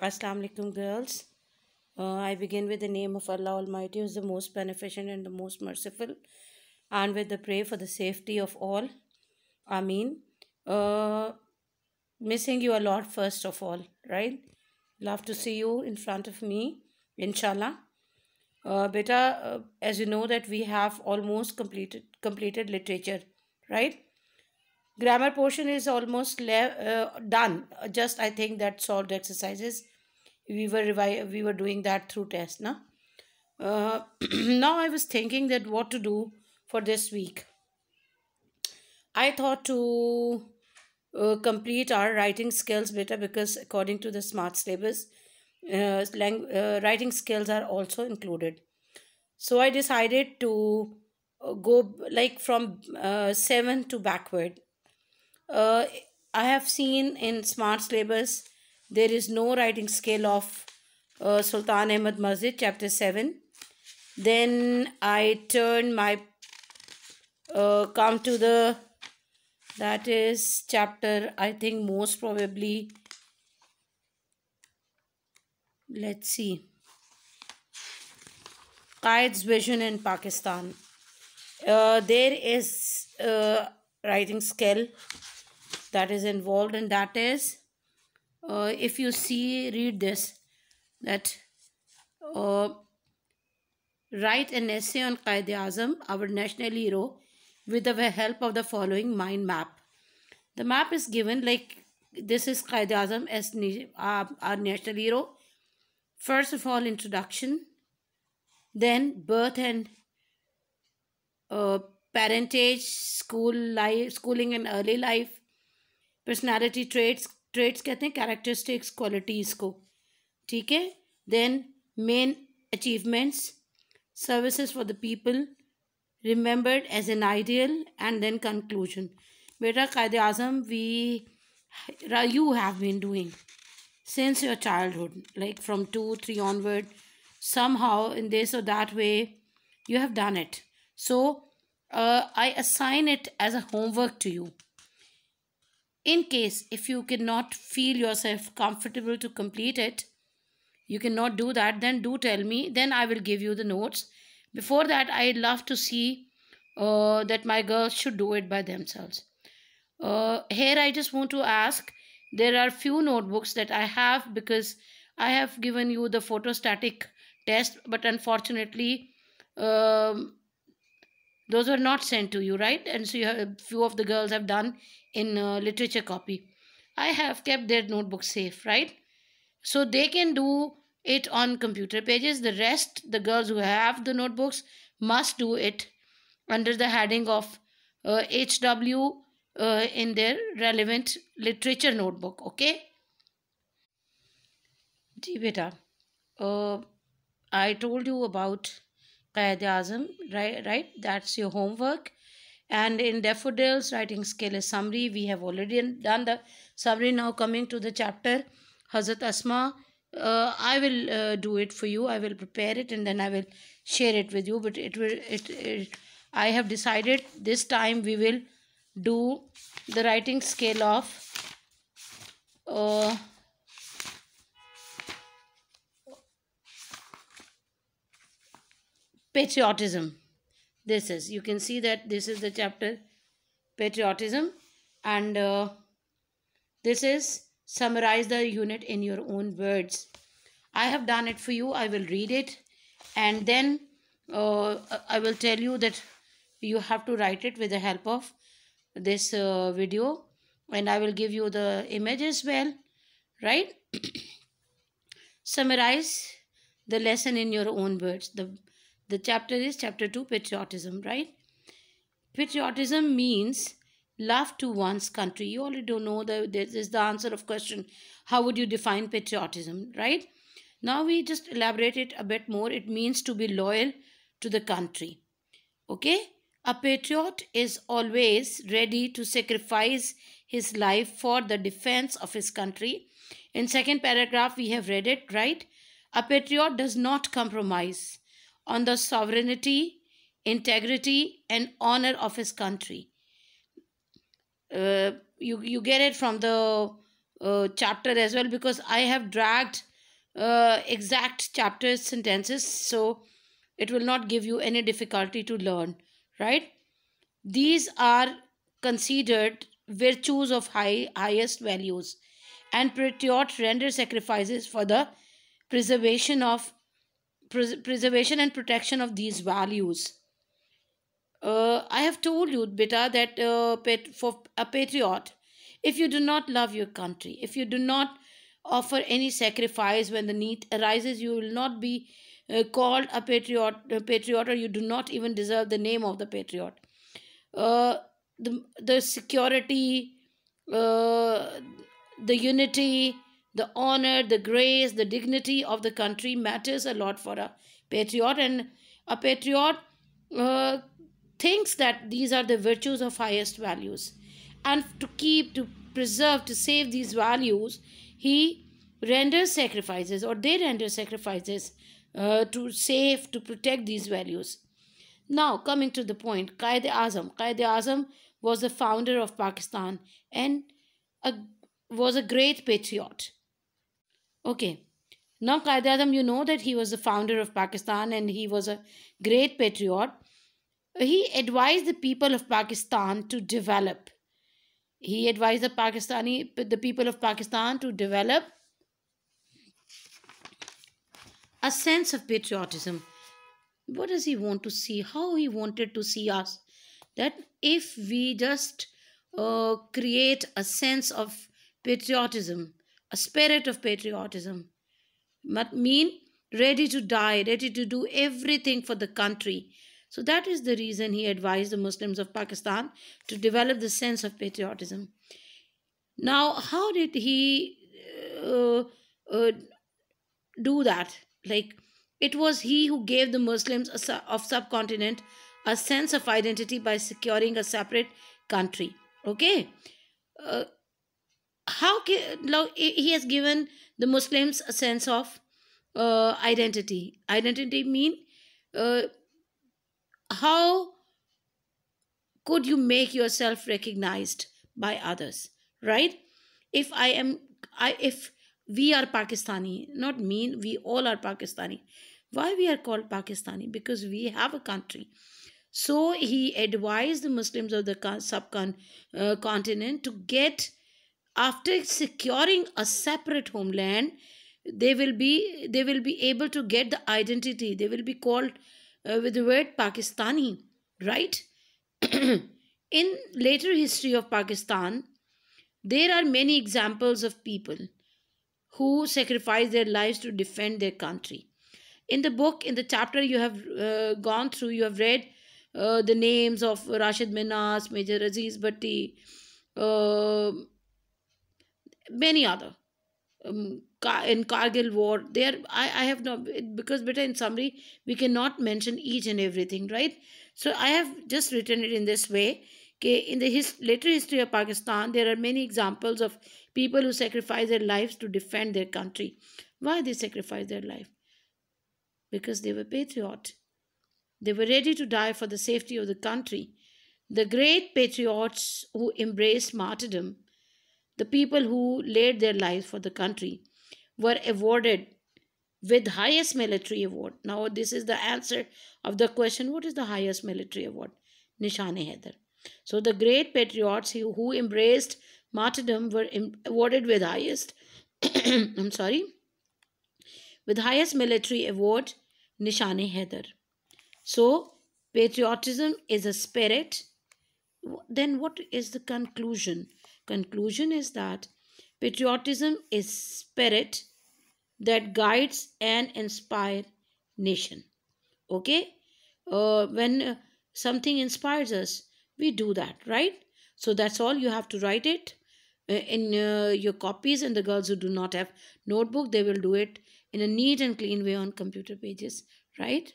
Assalamu alaikum, girls. I begin with the name of Allah Almighty, who is the most beneficent and the most merciful, and with the prayer for the safety of all. Ameen. Uh, Missing you a lot, first of all, right? Love to see you in front of me, inshallah. Beta, as you know that we have almost completed literature, right? Grammar portion is almost done. Just I think that solved exercises. We were doing that through test, na. Now I was thinking that what to do for this week. I thought to complete our writing skills better because according to the smart syllabus, writing skills are also included. So I decided to go like from 7 to backward. uh, I have seen in smart syllabus there is no writing skill of Sultan Ahmad Masjid, chapter 7. Then I turn my come to the, that is chapter, I think most probably, let's see, Qaid's vision in Pakistan. There is writing skill that is involved, and that is, if you see, read this, that uh, write an essay on Quaid-e-Azam, our national hero, with the help of the following mind map. The map is given like this is Quaid-e-Azam as our national hero. First of all, introduction, then birth and uh, parentage, school life, schooling and early life, personality traits कहते हैं characteristics, qualities को, ठीक है. Then main achievements, services for the people, remembered as an ideal, and then conclusion. Beta, Quaid-e-Azam you have been doing since your childhood, like from 2 3 onward, somehow in this or that way you have done it. So I assign it as a homework to you. In case if you cannot feel yourself comfortable to complete it, you cannot do that, then do tell me, then I will give you the notes. Before that, I'd love to see that my girls should do it by themselves. Here I just want to ask, there are few notebooks that I have because I have given you the photostatic test, but unfortunately um, those were not sent to you, right? And so a few of the girls have done in literature copy. I have kept their notebooks safe, right? So they can do it on computer pages. The rest, the girls who have the notebooks, must do it under the heading of HW in their relevant literature notebook. Okay? जी बेटा, I told you about Qaid-e-Azam, right? That's your homework. And in daffodils, writing skill is summary. We have already done the summary. Now coming to the chapter, Hazrat Asma, I will do it for you. I will prepare it and then I will share it with you. But I have decided this time we will do the writing scale of patriotism. This is, you can see that this is the chapter patriotism, and this is summarize the unit in your own words. I have done it for you. I will read it and then I will tell you that you have to write it with the help of this video, and I will give you the image as well, right? Summarize the lesson in your own words. The chapter is chapter 2, patriotism, right? Patriotism means love to one's country. You already don't know this is the answer of question. How would you define patriotism, right? Now we just elaborate it a bit more. It means to be loyal to the country. Okay? A patriot is always ready to sacrifice his life for the defense of his country. In second paragraph, we have read it, right? A patriot does not compromise on the sovereignty, integrity, and honor of his country. You get it from the chapter as well, because I have dragged exact chapter sentences, so it will not give you any difficulty to learn, right? These are considered virtues of highest values, and patriot render sacrifices for the preservation of preservation and protection of these values. I have told you, beta, that for a patriot, if you do not love your country, if you do not offer any sacrifice when the need arises, you will not be called a patriot, or you do not even deserve the name of the patriot. Uh, the security, uh, the unity, the honor, the grace, the dignity of the country matters a lot for a patriot, and a patriot uh, thinks that these are the virtues of highest values, and to keep, to preserve, to save these values, he renders sacrifices, or they render sacrifices to save, to protect these values. Now, coming to the point, Qaid Azam. Qaid Azam was the founder of Pakistan and a, was a great patriot. Okay. Now, Qaid Azam, you know that he was the founder of Pakistan and he was a great patriot. He advised the people of Pakistan to develop. He advised the people of Pakistan to develop a sense of patriotism. What does he want to see? How he wanted to see us? That if we just create a sense of patriotism, a spirit of patriotism, mean ready to die, ready to do everything for the country. So that is the reason he advised the Muslims of Pakistan to develop the sense of patriotism. Now, how did he do that? Like, it was he who gave the Muslims of subcontinent a sense of identity by securing a separate country. Okay, uh, now he has given the Muslims a sense of identity. Identity mean uh, how could you make yourself recognized by others, right? If I am, if we are Pakistani, not mean we all are Pakistani. Why we are called Pakistani? Because we have a country. So he advised the Muslims of the subcontinent to get, after securing a separate homeland, they will be able to get the identity. They will be called with the word Pakistani, right? In later history of Pakistan, there are many examples of people who sacrifice their lives to defend their country. In the book, in the chapter you have gone through, you have read the names of Rashid Minas, Major Aziz Bhatti, uh, many other. In Kargil war, there I have not, because better in summary we cannot mention each and everything, right? So I have just written it in this way. Okay, in the later history of Pakistan, there are many examples of people who sacrifice their lives to defend their country. Why they sacrifice their life? Because they were patriot. They were ready to die for the safety of the country. The great patriots who embraced martyrdom, the people who laid their lives for the country, were awarded with highest military award. Now this is the answer of the question, what is the highest military award? Nishan-e-Haider. So the great patriots who embraced martyrdom were awarded with highest I'm sorry, with highest military award, Nishan-e-Haider. So patriotism is a spirit. Then what is the conclusion? Conclusion is that patriotism is spirit that guides and inspire nation. Okay, when something inspires us, we do that, right? So that's all. You have to write it in your copies, and the girls who do not have notebook, they will do it in a neat and clean way on computer pages, right?